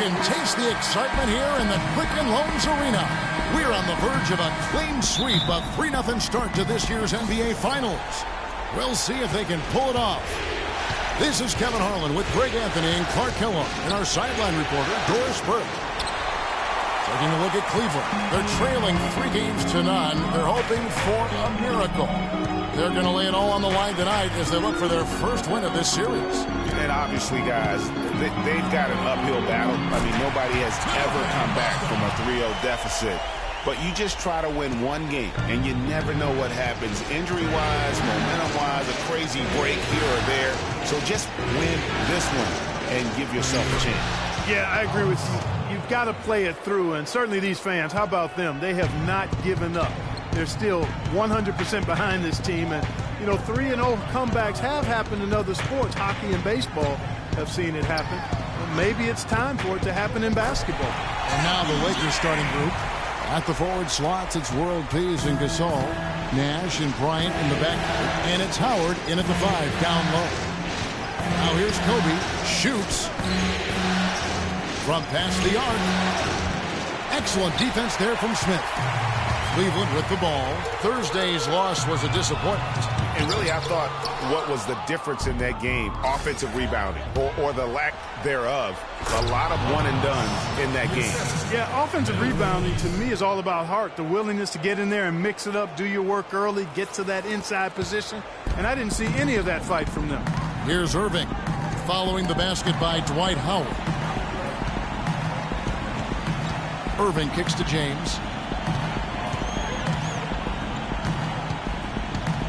can taste the excitement here in the Quicken Loans Arena. We're on the verge of a clean sweep, a 3-0 start to this year's NBA Finals. We'll see if they can pull it off. This is Kevin Harlan with Greg Anthony and Clark Kellogg and our sideline reporter, Doris Burke. Taking a look at Cleveland. They're trailing 3-0. They're hoping for a miracle. They're going to lay it all on the line tonight as they look for their first win of this series. And obviously, guys, they've got an uphill battle. I mean, nobody has ever come back from a 3-0 deficit. But you just try to win one game, and you never know what happens injury-wise, momentum-wise, a crazy break here or there. So just win this one and give yourself a chance. Yeah, I agree with you. You've got to play it through, and certainly these fans, how about them? They have not given up. They're still 100% behind this team, and, 3-0 comebacks have happened in other sports. Hockey and baseball have seen it happen. Well, maybe it's time for it to happen in basketball. And now the Lakers starting group. At the forward slots, it's World Pease and Gasol, Nash and Bryant in the back, and it's Howard in at the 5, down low. Now here's Kobe, shoots from past the arc. Excellent defense there from Smith. Cleveland with the ball. Thursday's loss was a disappointment. And really, I thought what was the difference in that game, offensive rebounding, or the lack thereof. A lot of one-and-dones in that game. Yeah, offensive rebounding to me is all about heart, the willingness to get in there and mix it up, do your work early, get to that inside position. And I didn't see any of that fight from them. Here's Irving, following the basket by Dwight Howard. Irving kicks to James.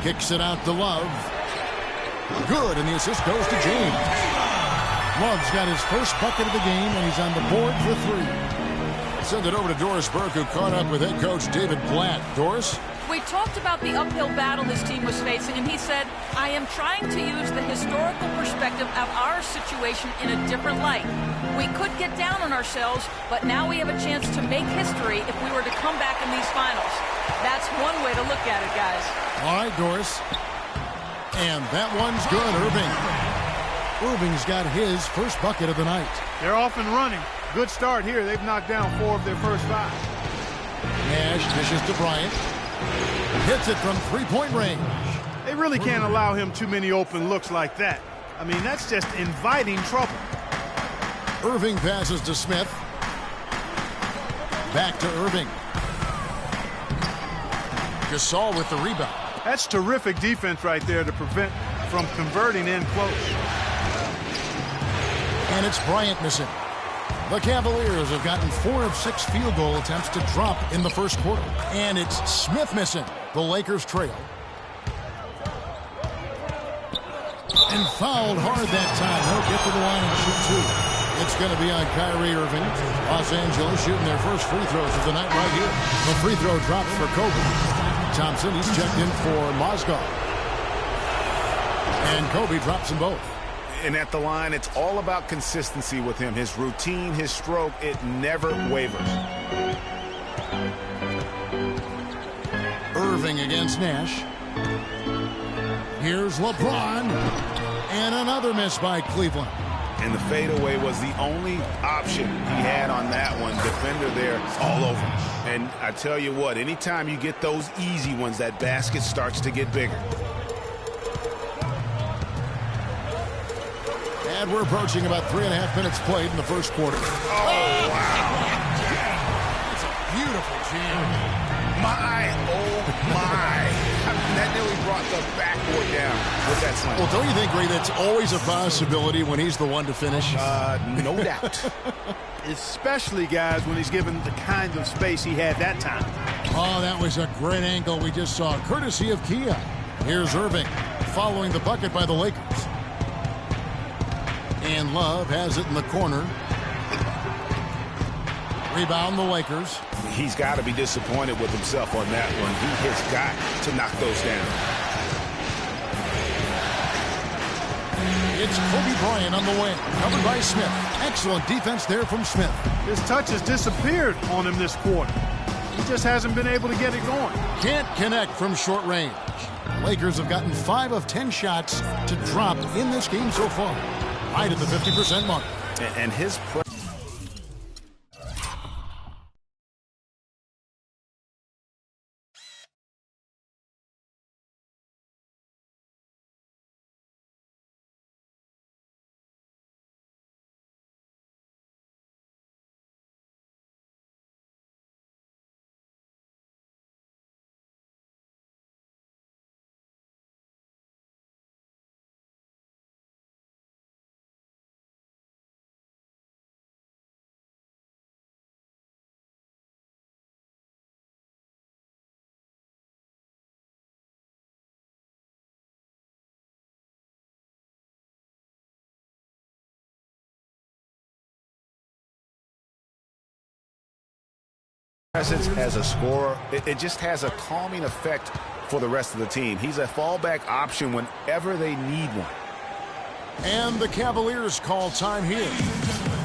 Kicks it out to Love. Good, and the assist goes to James. Love's got his first bucket of the game, and he's on the board for 3. Send it over to Doris Burke, who caught up with head coach David Blatt. Doris? We talked about the uphill battle this team was facing, and he said, I am trying to use the historical perspective of our situation in a different light. We could get down on ourselves, but now we have a chance to make history if we were to come back in these finals. That's one way to look at it, guys. All right, Doris. And that one's good, Irving. Irving's got his first bucket of the night. They're off and running. Good start here. They've knocked down 4 of their first 5. Nash dishes to Bryant. Hits it from 3-point range. They really can't allow him too many open looks like that. I mean, that's just inviting trouble. Irving passes to Smith. Back to Irving. Gasol with the rebound. That's terrific defense right there to prevent from converting in close. And it's Bryant missing. The Cavaliers have gotten 4 of 6 field goal attempts to drop in the first quarter. And it's Smith missing. The Lakers trail. And fouled hard that time. He'll get to the line and shoot 2. It's going to be on Kyrie Irving. Los Angeles shooting their first free throws of the night right here. The free throw drops for Kobe. Thompson, he's checked in for Mozgov. And Kobe drops them both. And at the line, it's all about consistency with him. His routine, his stroke, it never wavers. Irving against Nash. Here's LeBron. And another miss by Cleveland. And the fadeaway was the only option he had on that one. Defender there all over. And I tell you what, anytime you get those easy ones, that basket starts to get bigger. And we're approaching about 3.5 minutes played in the first quarter. Oh, wow. That's a beautiful jam. Oh, my. I mean, that nearly brought the backboard down with that slam. Well, don't you think, Ray, that's always a possibility when he's the one to finish? No doubt. Especially, guys, when he's given the kind of space he had that time. Oh, that was a great angle we just saw, courtesy of Kia. Here's Irving, following the bucket by the Lakers. And Love has it in the corner. Rebound the Lakers. He's got to be disappointed with himself on that one. He has got to knock those down. It's Kobe Bryant on the wing, covered by Smith. Excellent defense there from Smith. His touch has disappeared on him this quarter. He just hasn't been able to get it going. Can't connect from short range. Lakers have gotten 5 of 10 shots to drop in this game so far. Right at the 50% mark. And his play. presence as a scorer, it just has a calming effect for the rest of the team. He's a fallback option whenever they need one. And the Cavaliers call time here.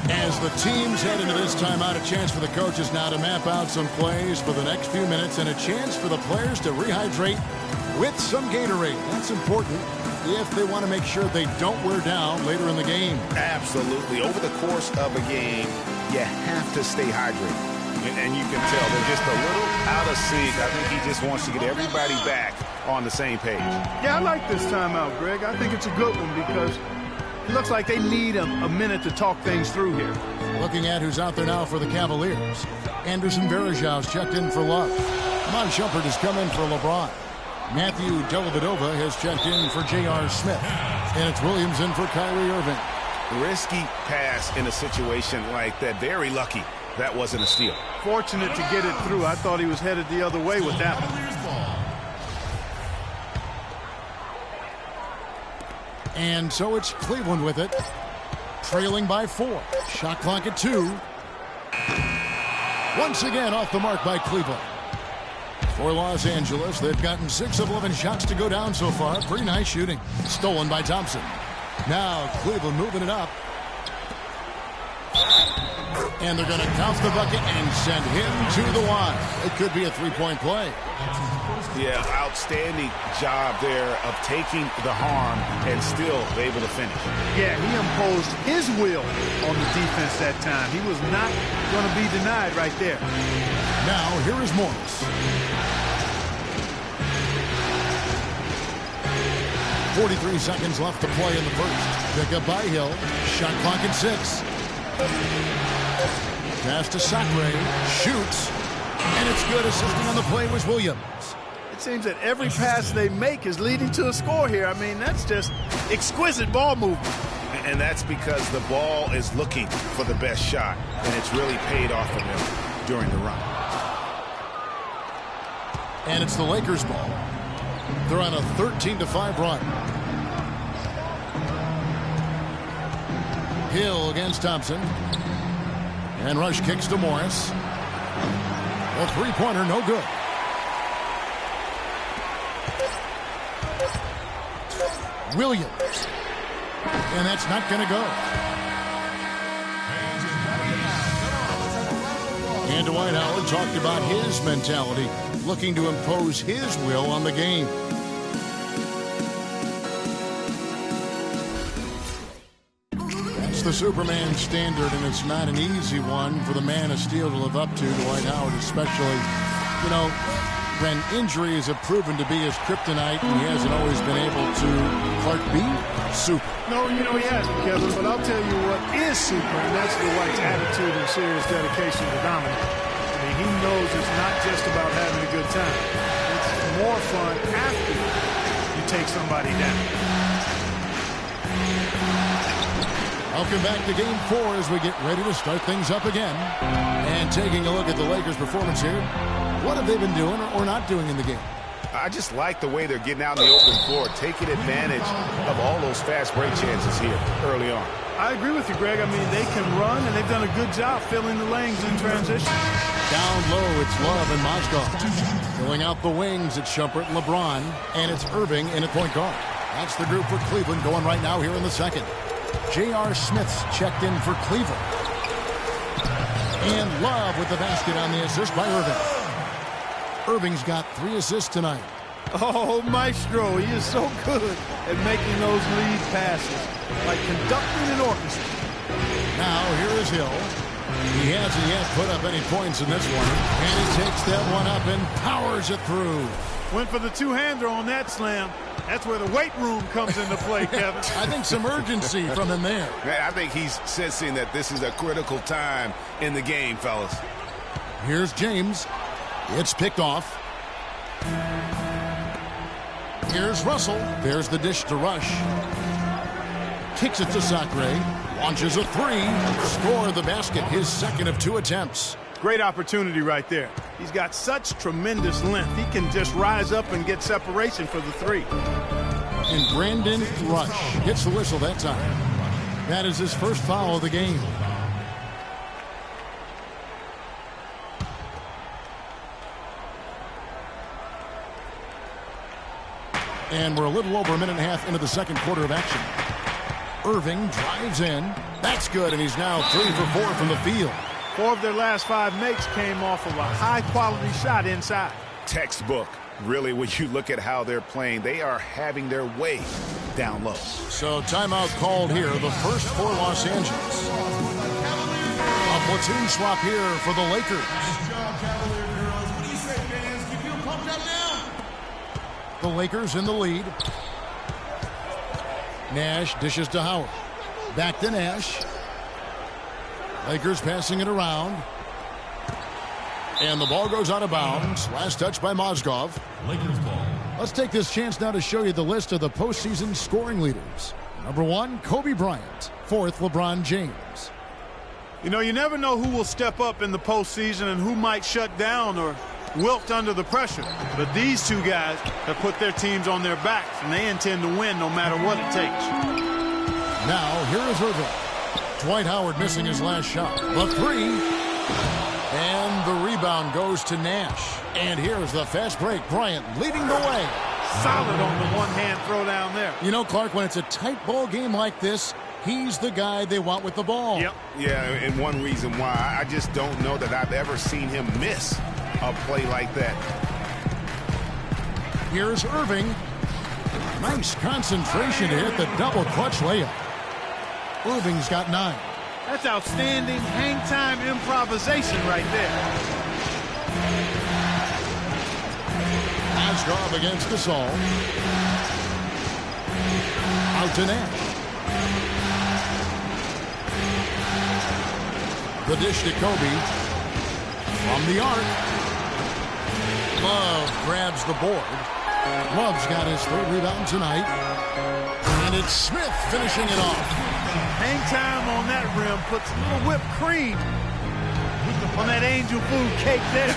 As the teams head into this timeout, a chance for the coaches now to map out some plays for the next few minutes and a chance for the players to rehydrate with some Gatorade. That's important if they want to make sure they don't wear down later in the game. Absolutely. Over the course of a game, you have to stay hydrated. And you can tell they're just a little out of sync. I think he just wants to get everybody back on the same page. Yeah, I like this timeout, Greg. I think it's a good one because it looks like they need a minute to talk things through here. Looking at who's out there now for the Cavaliers. Anderson Varejau's checked in for Love. Mon Shumpert has come in for LeBron. Matthew Dellavedova has checked in for J.R. Smith. And it's Williams in for Kyrie Irving. Risky pass in a situation like that. Very lucky that wasn't a steal. Fortunate to get it through. I thought he was headed the other way with that one. And so it's Cleveland with it, trailing by 4. Shot clock at 2. Once again off the mark by Cleveland. For Los Angeles, they've gotten 6 of 11 shots to go down so far. Pretty nice shooting. Stolen by Thompson. Now Cleveland moving it up. And they're going to count the bucket and send him to the line. It could be a three-point play. Yeah, outstanding job there of taking the harm and still able to finish. Yeah, he imposed his will on the defense that time. He was not going to be denied right there. Now, here is Morris. 43 seconds left to play in the first. Pick up by Hill. Shot clock at 6. Pass to Sacre. Shoots. And it's good. Assisting on the play was Williams. It seems that every pass they make is leading to a score here. I mean, that's just exquisite ball movement. And that's because the ball is looking for the best shot. And it's really paid off for him during the run. And it's the Lakers' ball. They're on a 13-5 run. Hill against Thompson. And Rush kicks to Morris. A three-pointer, no good. Williams. And that's not going to go. And Dwight Howard talked about his mentality, looking to impose his will on the game. That's the Superman standard, and it's not an easy one for the man of steel to live up to, Dwight Howard especially. You know, when injuries have proven to be his kryptonite, and he hasn't always been able to, Clark, be super. No, you know he hasn't, Kevin, but I'll tell you what is super, and that's the White's attitude and serious dedication to dominate. I mean, he knows it's not just about having a good time. It's more fun after you take somebody down. Welcome back to Game 4 as we get ready to start things up again. And taking a look at the Lakers' performance here, what have they been doing or not doing in the game? I just like the way they're getting out on the open floor, taking advantage of all those fast break chances here early on. I agree with you, Greg. I mean, they can run, and they've done a good job filling the lanes in transition. Down low, it's Love and Mozgov. Filling out the wings, it's Shumpert and LeBron. And it's Irving in at point guard. That's the group for Cleveland going right now here in the second. J.R. Smith's checked in for Cleveland. And Love with the basket on the assist by Irving. Irving's got 3 assists tonight. Oh, Maestro, he is so good at making those lead passes, like conducting an orchestra. Now, here is Hill. He hasn't yet put up any points in this one. And he takes that one up and powers it through. Went for the two-hander on that slam. That's where the weight room comes into play, Kevin. I think some urgency from him there. I think he's sensing that this is a critical time in the game, fellas. Here's James. It's picked off. Here's Russell. There's the dish to Rush. Kicks it to Sacre. Launches a 3. Score the basket. His second of 2 attempts. Great opportunity right there. He's got such tremendous length. He can just rise up and get separation for the 3. And Brandon Rush gets the whistle that time. That is his first foul of the game. And we're a little over a minute and a half into the second quarter of action. Irving drives in. That's good, and he's now 3 for 4 from the field. 4 of their last 5 makes came off of a high-quality shot inside. Textbook. Really, when you look at how they're playing, they are having their way down low. So timeout called here, the first for Los Angeles. A platoon swap here for the Lakers. The Lakers in the lead. Nash dishes to Howard. Back to Nash. Lakers passing it around. And the ball goes out of bounds. Last touch by Mozgov. Lakers ball. Let's take this chance now to show you the list of the postseason scoring leaders. Number 1, Kobe Bryant. 4th, LeBron James. You know, you never know who will step up in the postseason and who might shut down or wilt under the pressure. But these two guys have put their teams on their backs, and they intend to win no matter what it takes. Now, here is Irving. Dwight Howard missing his last shot. The 3. And the rebound goes to Nash. And here's the fast break. Bryant leading the way. Solid on the one-hand throw down there. You know, Clark, when it's a tight ball game like this, he's the guy they want with the ball. Yep. Yeah, and one reason why, I just don't know that I've ever seen him miss a play like that. Here's Irving. Nice concentration to hit the double clutch layup. Irving's got 9. That's outstanding hang-time improvisation right there. Mozgov against Gasol. Out to Nash. The dish to Kobe. From the arc. Love grabs the board. Love's got his 3rd rebound tonight. And it's Smith finishing it off. Hang time on that rim puts a little whipped cream on that angel food cake there.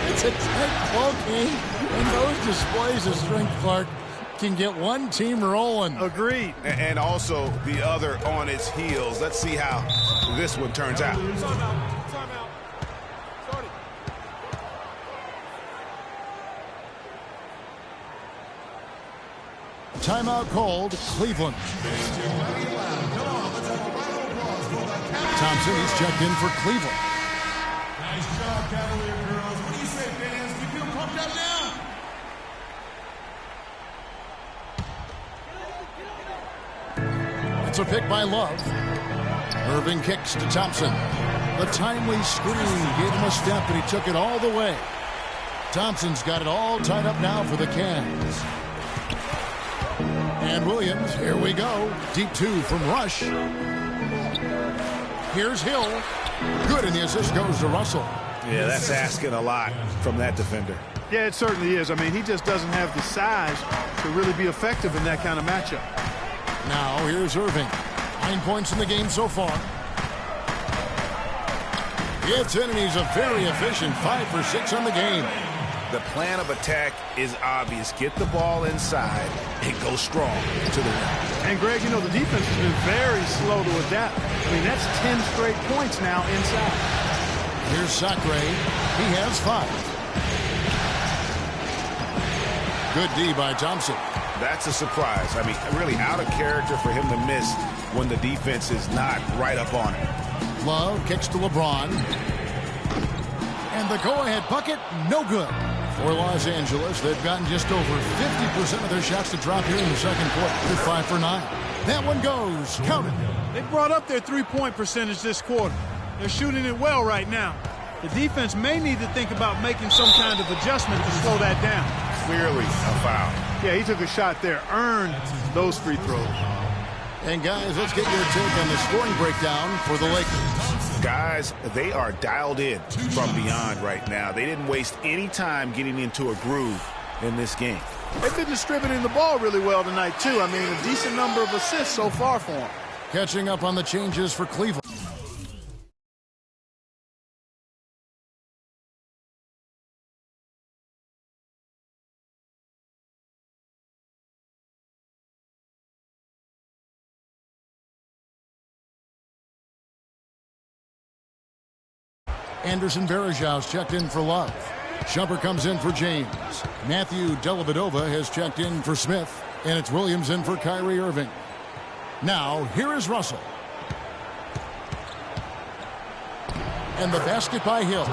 It's a tight ball game, and those displays of strength, Clark, can get one team rolling. Agreed. And also the other on its heels. Let's see how this one turns out. Timeout called, Cleveland. Thompson, he's checked in for Cleveland. Nice job, Cavalier girls. What do you say, fans? You feel pumped up now? It's a pick by Love. Irving kicks to Thompson. The timely screen gave him a step, and he took it all the way. Thompson's got it all tied up now for the Cavs. And Williams, here we go. Deep 2 from Rush. Here's Hill. Good, and the assist goes to Russell. Yeah, that's asking a lot from that defender. Yeah, it certainly is. I mean, he just doesn't have the size to really be effective in that kind of matchup. Now, here's Irving. 9 points in the game so far. Gets in, and he's a very efficient 5 for 6 on the game. The plan of attack is obvious. Get the ball inside and go strong to the rim. And, Greg, you know, the defense has been very slow to adapt. I mean, that's 10 straight points now inside. Here's Sacre. He has 5. Good D by Thompson. That's a surprise. I mean, really out of character for him to miss when the defense is not right up on it. Love kicks to LeBron. And the go-ahead bucket, no good. For Los Angeles, they've gotten just over 50% of their shots to drop here in the second quarter. They're 5 for 9. That one goes. Count it. They brought up their three-point percentage this quarter. They're shooting it well right now. The defense may need to think about making some kind of adjustment to slow that down. Clearly a foul. Yeah, he took a shot there. Earned those free throws. And, guys, let's get your take on the scoring breakdown for the Lakers. Guys, they are dialed in from beyond right now. They didn't waste any time getting into a groove in this game. They've been distributing the ball really well tonight, too. I mean, a decent number of assists so far for them. Catching up on the changes for Cleveland. Anderson Varejau's checked in for Love. Shumper comes in for James. Matthew Dellavedova has checked in for Smith. And it's Williams in for Kyrie Irving. Now, here is Russell. And the basket by Hill.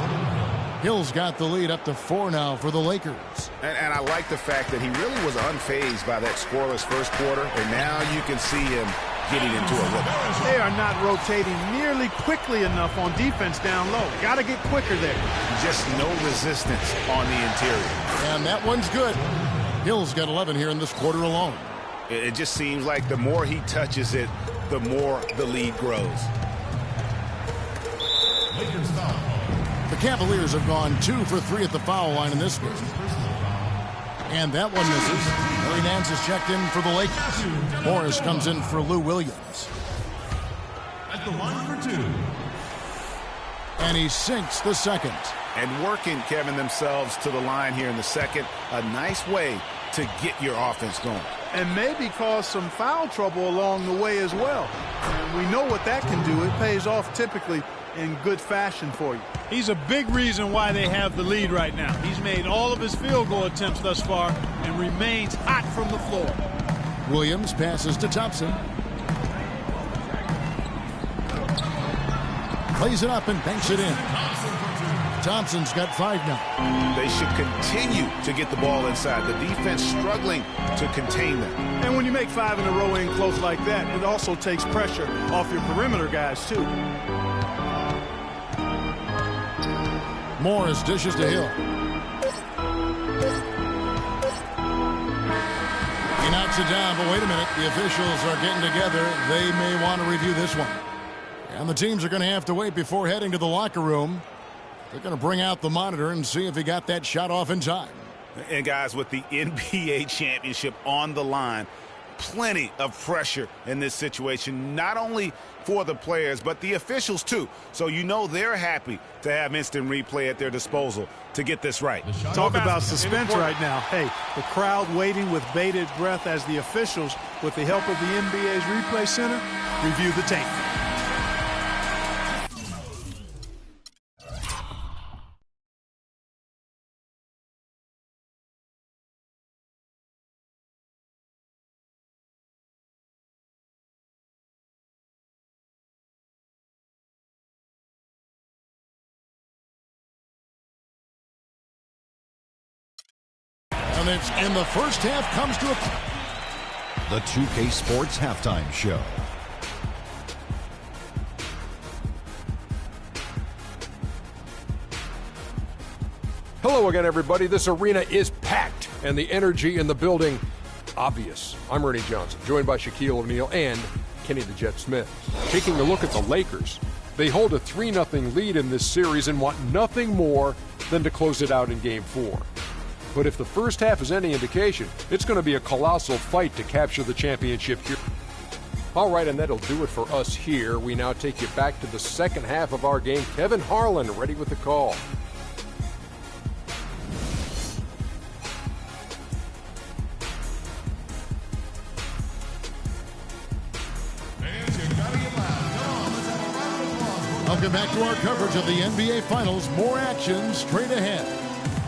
Hill's got the lead up to 4 now for the Lakers. And I like the fact that he really was unfazed by that scoreless first quarter. And now you can see him getting into a rhythm. They are not rotating nearly quickly enough on defense down low. Got to get quicker there. Just no resistance on the interior. And that one's good. Hill's got 11 here in this quarter alone. It just seems like the more he touches it, the more the lead grows. The Cavaliers have gone 2 for 3 at the foul line in this game. And that one misses. Larry Nance is checked in for the Lakers. Morris comes in for Lou Williams. At the line for 2. And he sinks the second. And working, Kevin, themselves to the line here in the second. A nice way to get your offense going. And maybe cause some foul trouble along the way as well. And we know what that can do. It pays off typically in good fashion for you. He's a big reason why they have the lead right now. He's made all of his field goal attempts thus far and remains hot from the floor. Williams passes to Thompson. Plays it up and banks it in. Thompson's got 5 now. They should continue to get the ball inside. The defense struggling to contain them. And when you make 5 in a row in close like that, it also takes pressure off your perimeter guys, too. Morris dishes to Hill. He knocks it down, but wait a minute. The officials are getting together. They may want to review this one. And the teams are going to have to wait before heading to the locker room. They're going to bring out the monitor and see if he got that shot off in time. And guys, with the NBA championship on the line, plenty of pressure in this situation, not only for the players, but the officials too. So you know they're happy to have instant replay at their disposal to get this right. Talk about suspense right now. Hey, the crowd waiting with bated breath as the officials, with the help of the NBA's replay center, review the tape. And it's in the first half comes to a... The 2K Sports Halftime Show. Hello again, everybody. This arena is packed, and the energy in the building, obvious. I'm Ernie Johnson, joined by Shaquille O'Neal and Kenny the Jet Smith. Taking a look at the Lakers, they hold a 3-0 lead in this series and want nothing more than to close it out in Game 4. But if the first half is any indication, it's going to be a colossal fight to capture the championship here. All right, and that'll do it for us here. We now take you back to the second half of our game. Kevin Harlan ready with the call. Welcome back to our coverage of the NBA Finals. More action straight ahead.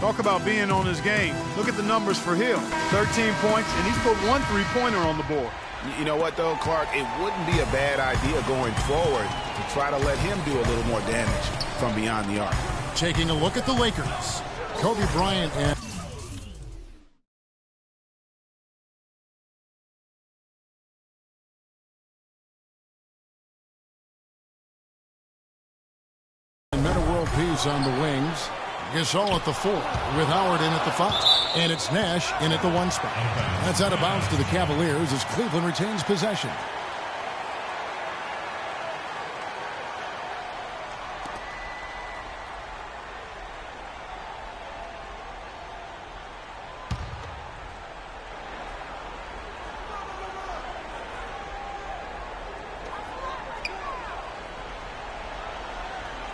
Talk about being on his game. Look at the numbers for Hill. 13 points, and he's put 1 3-pointer on the board. You know what, though, Clark? It wouldn't be a bad idea going forward to try to let him do a little more damage from beyond the arc. Taking a look at the Lakers. Kobe Bryant and... Meta World Peace on the wings. Gasol at the 4, with Howard in at the 5, and it's Nash in at the 1 spot. That's out of bounds to the Cavaliers as Cleveland retains possession.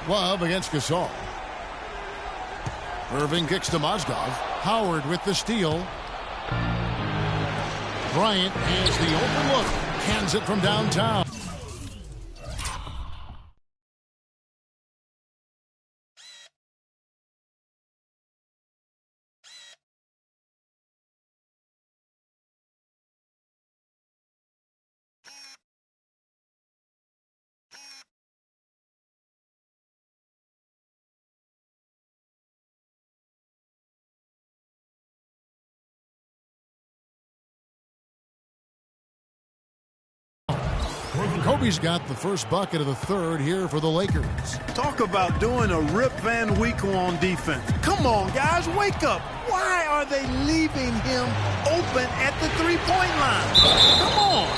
Love against Gasol. Irving kicks to Mozgov. Howard with the steal. Bryant has the open look. Hands it from downtown. Kobe's got the first bucket of the third here for the Lakers. Talk about doing a Rip Van Winkle on defense. Come on, guys, wake up. Why are they leaving him open at the three-point line? Come on.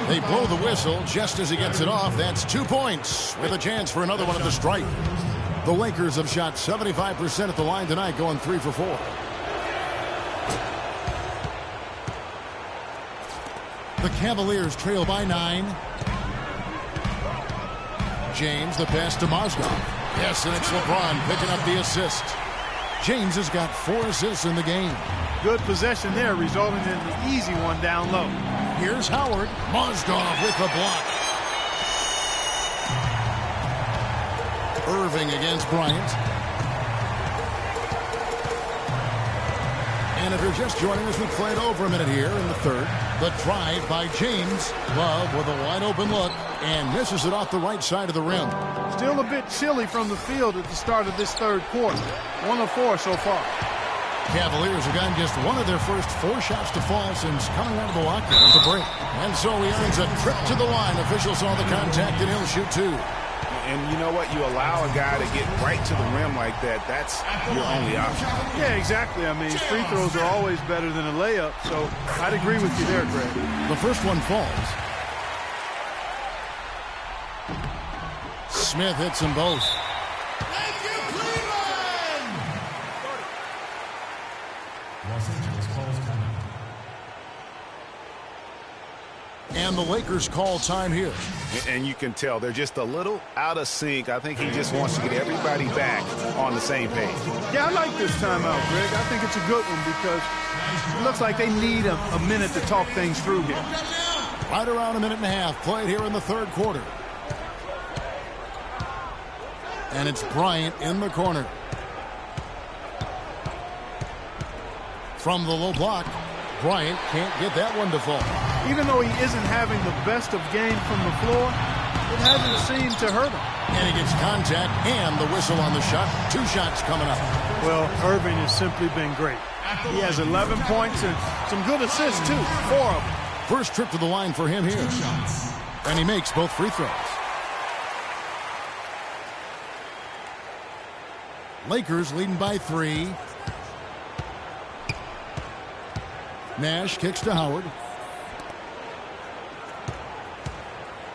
They blow the whistle just as he gets it off. That's 2 points with a chance for another one at the stripe. The Lakers have shot 75% at the line tonight, going 3 for 4. The Cavaliers trail by 9. James, the pass to Mozgov. Yes, and it's LeBron picking up the assist. James has got 4 assists in the game. Good possession there, resulting in the easy one down low. Here's Howard. Mozgov with the block. Irving against Bryant. And if you're just joining us, we played over a minute here in the third. The drive by James. Love with a wide open look and misses it off the right side of the rim. Still a bit chilly from the field at the start of this third quarter. 1 of 4 so far. Cavaliers have gotten just one of their first 4 shots to fall since coming out of the lockdown at the break. And so he earns a trip to the line. Officials saw the contact and he'll shoot 2. And you know what? You allow a guy to get right to the rim like that. That's your only option. Yeah, exactly. I mean, free throws are always better than a layup. So I'd agree with you there, Greg. The first one falls. Smith hits them both. Thank you, Cleveland! Los Angeles calls timeout. And the Lakers call time here. And you can tell they're just a little out of sync. I think he just wants to get everybody back on the same page. Yeah, I like this timeout, Greg. I think it's a good one because it looks like they need a minute to talk things through here. Right around a minute and a half played here in the third quarter. And it's Bryant in the corner. From the low block, Bryant can't get that one to fall. Even though he isn't having the best of game from the floor, it hasn't seemed to hurt him. And he gets contact and the whistle on the shot. 2 shots coming up. Well, Irving has simply been great. He has 11 points and some good assists, too. 4 of them. First trip to the line for him here. And he makes both free throws. Lakers leading by 3. Nash kicks to Howard.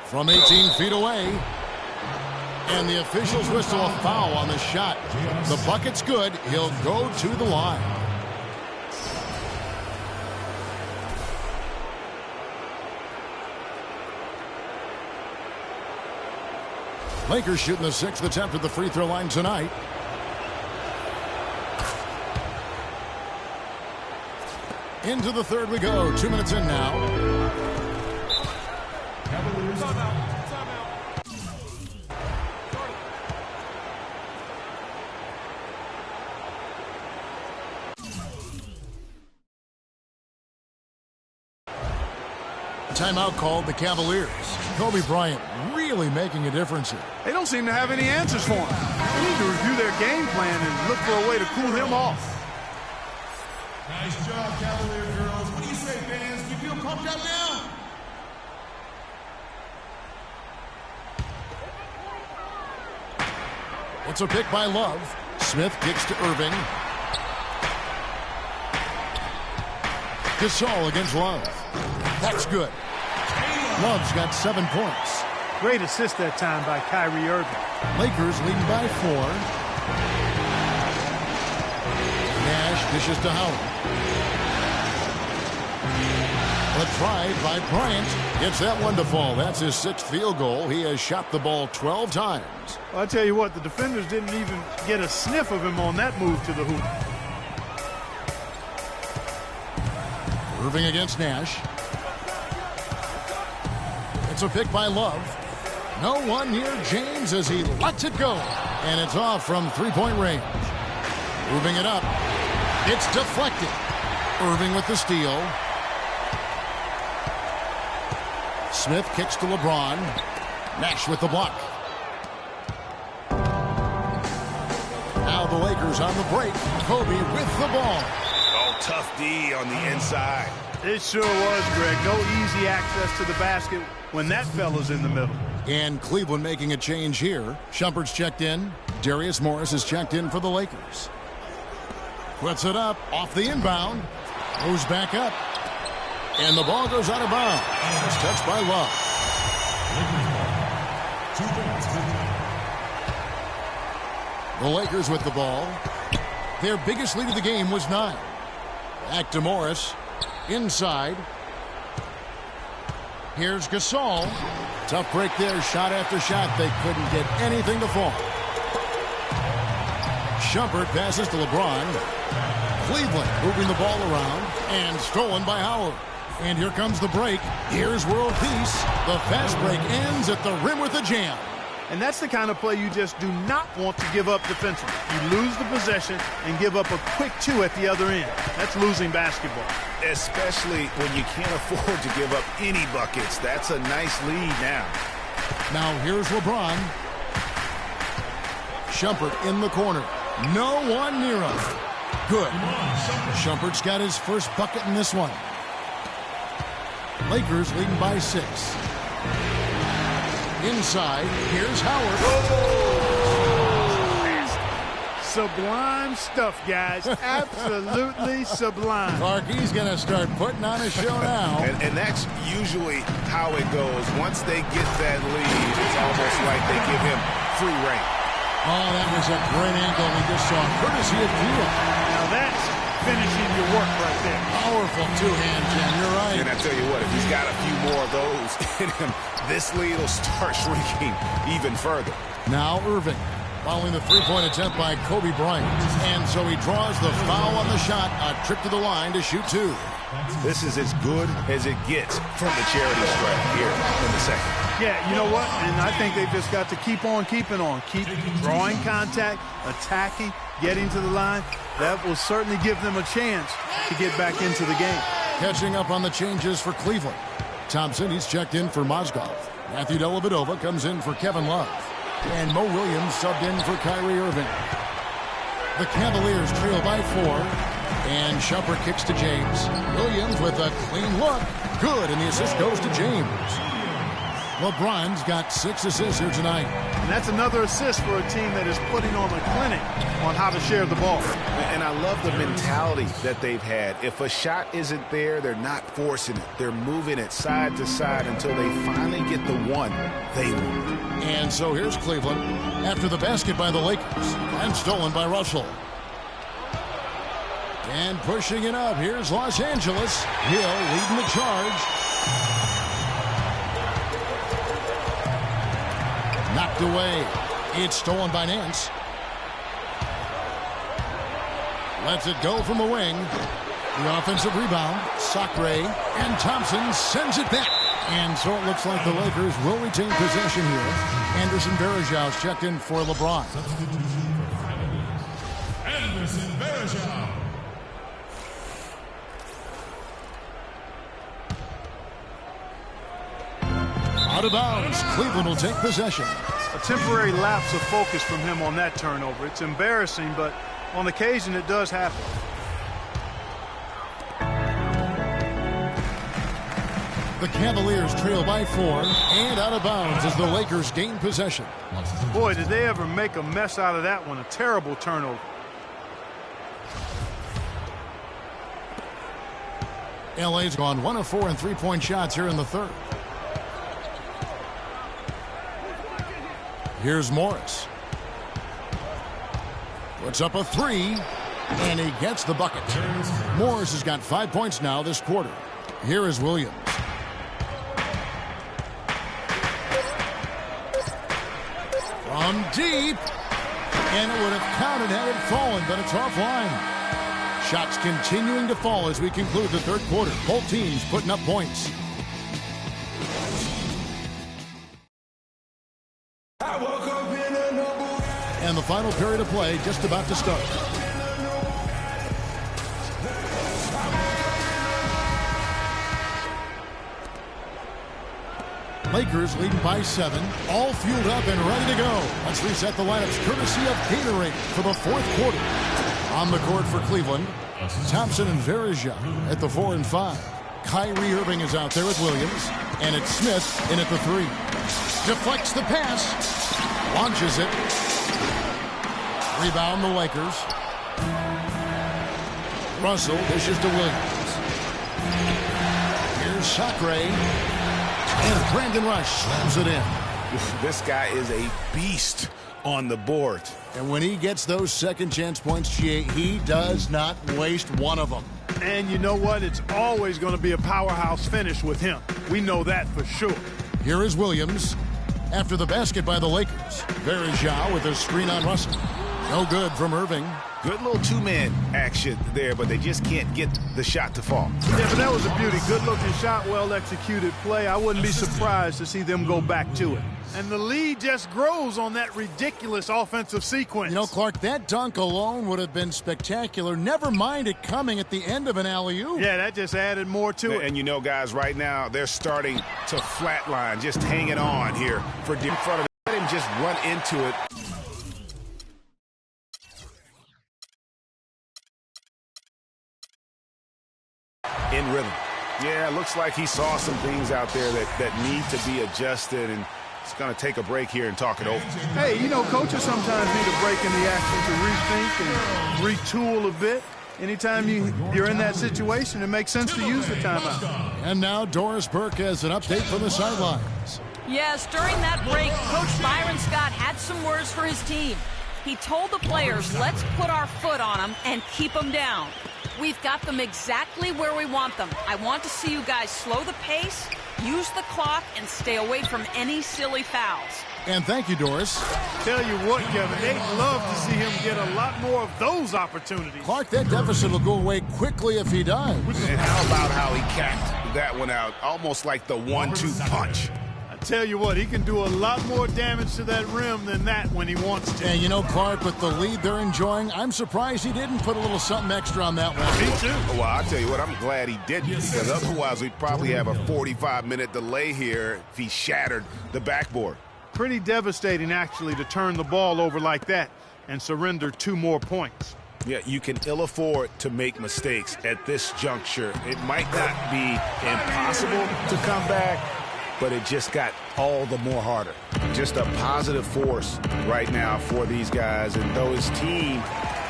From 18 feet away. And the officials whistle a foul on the shot. The bucket's good. He'll go to the line. Lakers shooting the 6th attempt at the free throw line tonight. Into the third we go. 2 minutes in now. Timeout called the Cavaliers. Kobe Bryant really making a difference here. They don't seem to have any answers for him. They need to review their game plan and look for a way to cool him off. Nice job, Cavalier girls. What do you say, fans? You feel pumped up now? It's a pick by Love. Smith kicks to Irving. Gasol against Love. That's good. Love's got 7 points. Great assist that time by Kyrie Irving. Lakers leading by 4. Nash dishes to Howard. A drive by Bryant. Gets that one to fall. That's his 6th field goal. He has shot the ball 12 times. Well, I tell you what, the defenders didn't even get a sniff of him on that move to the hoop. Irving against Nash. It's a pick by Love. No one near James as he lets it go. And it's off from 3-point range. Moving it up. It's deflected. Irving with the steal. Smith kicks to LeBron. Nash with the block. Now the Lakers on the break. Kobe with the ball. Oh, tough D on the inside. It sure was, Greg. No easy access to the basket when that fella's in the middle. And Cleveland making a change here. Shumpert's checked in. Darius Morris is checked in for the Lakers. Puts it up off the inbound. Goes back up. And the ball goes out of bounds. It's touched by Love. The Lakers with the ball. Their biggest lead of the game was 9. Back to Morris. Inside. Here's Gasol. Tough break there. Shot after shot. They couldn't get anything to fall. Shumpert passes to LeBron. Cleveland moving the ball around. And stolen by Howard. And here comes the break. Here's world peace. The fast break ends at the rim with a jam. And that's the kind of play you just do not want to give up defensively. You lose the possession and give up a quick 2 at the other end. That's losing basketball. Especially when you can't afford to give up any buckets. That's a nice lead now. Now here's LeBron. Shumpert in the corner. No one near him. Good. Shumpert's got his first bucket in this one. Lakers leading by 6. Inside, here's Howard. Sublime stuff, guys. Absolutely sublime. Clarkie's going to start putting on a show now. And that's usually how it goes. Once they get that lead, it's almost like they give him free reign. Oh, that was a great angle we just saw. Courtesy of Deal. Now that's finishing your work right there. Powerful two-hand jam. You're right. And I tell you what, if he's got a few more of those in him, this lead will start shrinking even further. Now Irving, following the three-point attempt by Kobe Bryant. And so he draws the foul on the shot. A trip to the line to shoot 2. This is as good as it gets from the charity stripe here in the second. Yeah, you know what? And I think they've just got to keep on keeping on. Keep drawing contact, attacking, getting to the line. That will certainly give them a chance to get back into the game. Catching up on the changes for Cleveland. Thompson, he's checked in for Mozgov. Matthew Dellavedova comes in for Kevin Love. And Mo Williams subbed in for Kyrie Irving. The Cavaliers trail by 4. And Shumpert kicks to James. Williams with a clean look. Good, and the assist goes to James. LeBron's got 6 assists here tonight. And that's another assist for a team that is putting on a clinic on how to share the ball. And I love the mentality that they've had. If a shot isn't there, they're not forcing it. They're moving it side to side until they finally get the one they want. And so here's Cleveland after the basket by the Lakers. And stolen by Russell. And pushing it up, here's Los Angeles. Hill leading the charge. Knocked away. It's stolen by Nance. Lets it go from the wing. The offensive rebound. Sacre and Thompson sends it back. And so it looks like the Lakers will retain possession here. Anderson Varejau's checked in for LeBron. Anderson Varejao. Out of bounds. Cleveland will take possession. A temporary lapse of focus from him on that turnover. It's embarrassing, but on occasion it does happen. The Cavaliers trail by 4 and out of bounds as the Lakers gain possession. Boy, did they ever make a mess out of that one. A terrible turnover. LA's gone 1 of 4 in three-point shots here in the third. Here's Morris. Puts up a 3, and he gets the bucket. Morris has got 5 points now this quarter. Here is Williams. From deep, and it would have counted had it fallen, but it's offline. Shots continuing to fall as we conclude the third quarter. Both teams putting up points. And the final period of play just about to start. Lakers leading by 7, all fueled up and ready to go. Let's reset the lineups courtesy of Gatorade for the fourth quarter. On the court for Cleveland, Thompson and Verija at the 4 and 5. Kyrie Irving is out there with Williams. And it's Smith in at the 3. Deflects the pass. Launches it. Rebound the Lakers. Russell dishes to Williams. Here's Sacre. And Brandon Rush slams it in. This guy is a beast on the board. And when he gets those second chance points, he does not waste one of them. And you know what? It's always going to be a powerhouse finish with him. We know that for sure. Here is Williams. After the basket by the Lakers. Verija with a screen on Russell. No good from Irving. Good little two-man action there, but they just can't get the shot to fall. Yeah, but that was a beauty. Good-looking shot, well-executed play. I wouldn't be surprised to see them go back to it. And the lead just grows on that ridiculous offensive sequence. You know, Clark, that dunk alone would have been spectacular. Never mind it coming at the end of an alley-oop. Yeah, that just added more to it. And you know, guys, right now they're starting to flatline, just hanging on here for in front of him. Let him just run into it. In rhythm. Yeah, it looks like he saw some things out there that need to be adjusted, and it's going to take a break here and talk it over. Hey, you know, coaches sometimes need a break in the action to rethink and retool a bit. Anytime you're in that situation, it makes sense to use the timeout. And now Doris Burke has an update from the sidelines. Yes, during that break, Coach Byron Scott had some words for his team. He told the players, let's put our foot on them and keep them down. We've got them exactly where we want them. I want to see you guys slow the pace, use the clock, and stay away from any silly fouls. And thank you, Doris. Tell you what, Kevin, they'd love to see him get a lot more of those opportunities. Clark, that deficit will go away quickly if he does. And how about how he capped that one out, almost like the 1-2 punch. Tell you what, he can do a lot more damage to that rim than that when he wants to. And you know, Clark, with the lead they're enjoying, I'm surprised he didn't put a little something extra on that one. Me too. Well, I'll tell you what, I'm glad he didn't, because otherwise we'd probably have a 45-minute delay here if he shattered the backboard. Pretty devastating, actually, to turn the ball over like that and surrender 2 more points. Yeah, you can ill afford to make mistakes at this juncture. It might not be impossible to come back, but it just got all the more harder. Just a positive force right now for these guys, and though his team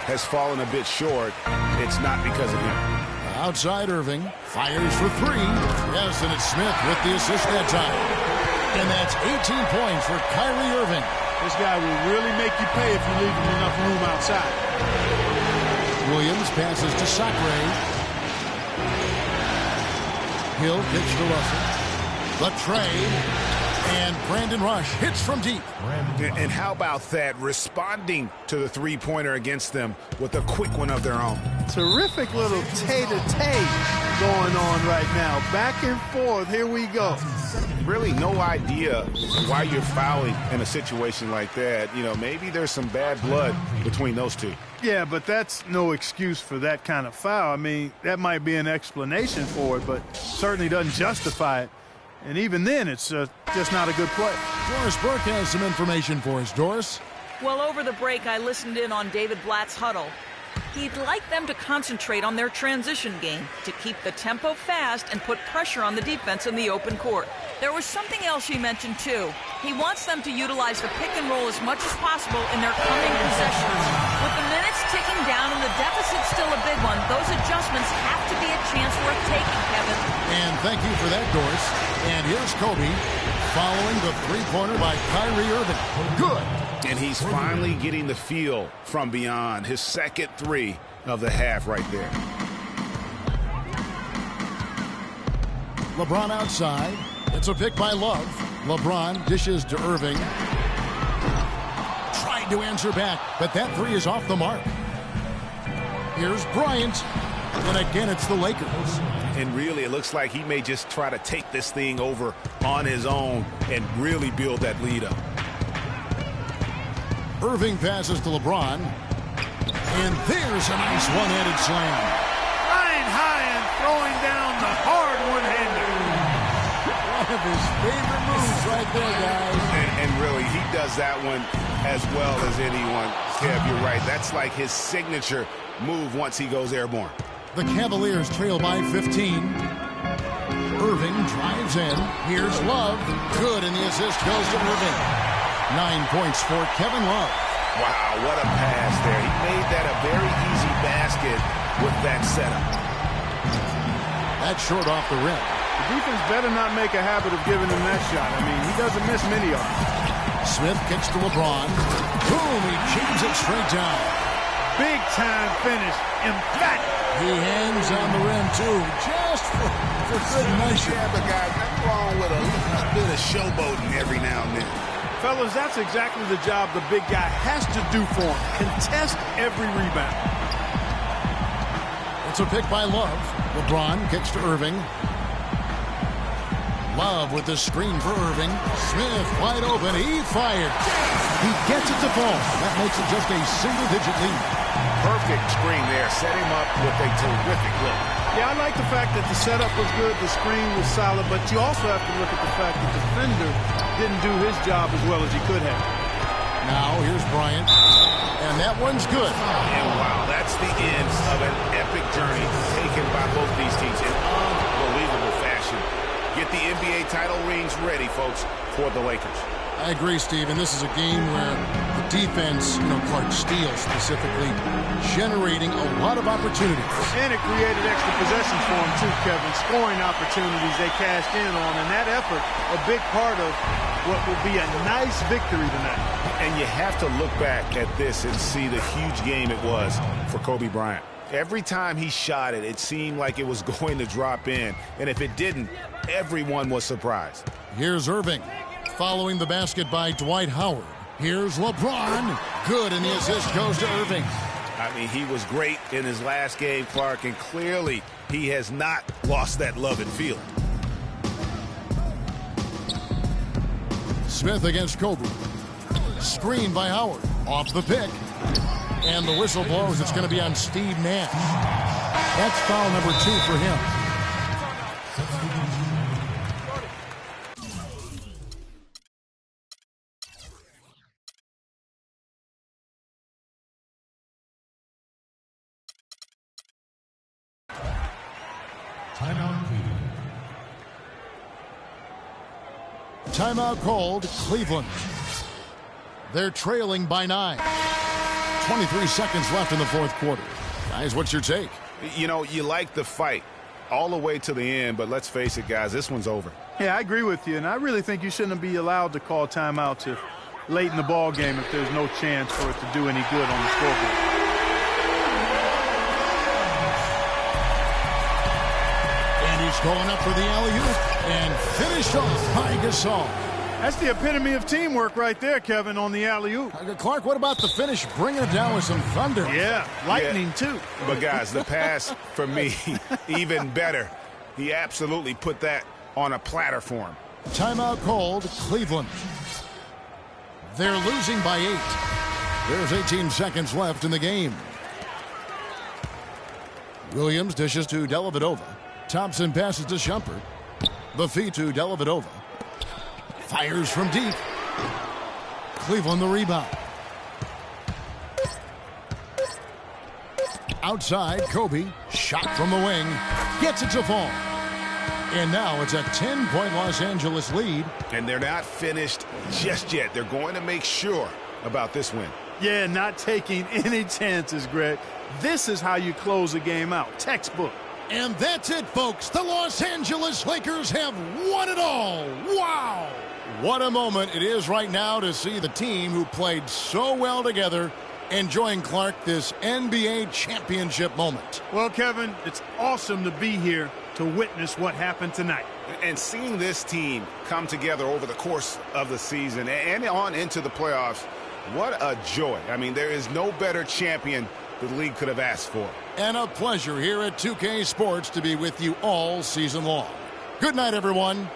has fallen a bit short, it's not because of him. Outside Irving, fires for 3. Yes, and it's Smith with the assist that time. And that's 18 points for Kyrie Irving. This guy will really make you pay if you leave him enough room outside. Williams passes to Sacre. Hill gets to Russell. The trade, and Brandon Rush hits from deep. And how about that, responding to the three-pointer against them with a quick one of their own. Terrific little tay-to-tay going on right now. Back and forth, here we go. Really no idea why you're fouling in a situation like that. You know, maybe there's some bad blood between those two. Yeah, but that's no excuse for that kind of foul. I mean, that might be an explanation for it, but certainly doesn't justify it. And even then, it's just not a good play. Doris Burke has some information for us. Doris? Well, over the break, I listened in on David Blatt's huddle. He'd like them to concentrate on their transition game, to keep the tempo fast and put pressure on the defense in the open court. There was something else he mentioned, too. He wants them to utilize the pick and roll as much as possible in their coming possessions. With the minutes ticking down and the deficit still a big one, those adjustments have to be a chance worth taking, Kevin. And thank you for that, Doris. And here's Kobe following the three-pointer by Kyrie Irving. Good. And he's finally getting the feel from beyond. His second 3 of the half right there. LeBron outside. It's a pick by Love. LeBron dishes to Irving. Tried to answer back, but that 3 is off the mark. Here's Bryant. And again, it's the Lakers. And really, it looks like he may just try to take this thing over on his own and really build that lead up. Irving passes to LeBron. And there's a nice one-handed slam. Flying high and throwing down the hard one-hander. One of his favorite moves right there, guys. And really. He does that one as well as anyone. Kev, you're right. That's like his signature move once he goes airborne. The Cavaliers trail by 15. Irving drives in. Here's Love. Good, and the assist goes to Irving. 9 points for Kevin Love. Wow, what a pass there. He made that a very easy basket with that setup. That's short off the rim. The defense better not make a habit of giving him that shot. I mean, he doesn't miss many of them. Smith kicks to LeBron. Boom, he jams it straight down. Big time finish. Emphatic. He hangs on the rim, too, just for good measure. Yeah, but guys, nothing wrong with a bit of showboating every now and then. Fellas, that's exactly the job the big guy has to do for him. Contest every rebound. It's a pick by Love. LeBron kicks to Irving. Love with the screen for Irving. Smith wide open. He fired. He gets it to fall. That makes it just a single-digit lead. Perfect screen there. Set him up with a terrific look. Yeah, I like the fact that the setup was good, the screen was solid, but you also have to look at the fact that the defender didn't do his job as well as he could have. Now, here's Bryant. And that one's good. And wow, that's the end of an epic journey taken by both these teams in unbelievable fashion. Get the NBA title rings ready, folks, for the Lakers. I agree, Steve, and this is a game where the defense, Clark Steele specifically, generating a lot of opportunities. And it created extra possessions for him, too, Kevin. Scoring opportunities they cashed in on, and that effort, a big part of what will be a nice victory tonight. And you have to look back at this and see the huge game it was for Kobe Bryant. Every time he shot it, it seemed like it was going to drop in. And if it didn't, everyone was surprised. Here's Irving. Following the basket by Dwight Howard. Here's LeBron. Good, and the assist goes to Irving. I mean, he was great in his last game, Clark, and clearly he has not lost that love and feeling. Smith against Kobe. Screen by Howard. Off the pick. And the whistle blows. It's going to be on Steve Nash. That's foul number 2 for him. Timeout, Timeout called Cleveland. They're trailing by 9. 23 seconds left in the fourth quarter. Guys, what's your take? You like the fight all the way to the end, but let's face it, guys, this one's over. Yeah, I agree with you, and I really think you shouldn't be allowed to call timeouts if late in the ball game if there's no chance for it to do any good on the scoreboard. Going up for the alley-oop and finished off by Gasol. That's the epitome of teamwork right there, Kevin, on the alley-oop. Clark, what about the finish? Bringing it down with some thunder. Yeah, lightning too. But guys, the pass for me, even better. He absolutely put that on a platter for him. Timeout called Cleveland. They're losing by 8. There's 18 seconds left in the game. Williams dishes to Dellavedova. Thompson passes to Shumpert. The feed to Dellavedova. Fires from deep. Cleveland the rebound. Outside, Kobe. Shot from the wing. Gets it to fall. And now it's a 10-point Los Angeles lead. And they're not finished just yet. They're going to make sure about this win. Yeah, not taking any chances, Greg. This is how you close a game out. Textbook. And that's it, folks. The Los Angeles Lakers have won it all. Wow! What a moment it is right now to see the team who played so well together enjoying, Clark, this NBA championship moment. Well, Kevin, it's awesome to be here to witness what happened tonight. And seeing this team come together over the course of the season and on into the playoffs, what a joy. I mean, there is no better champion the league could have asked for. And a pleasure here at 2K Sports to be with you all season long. Good night, everyone.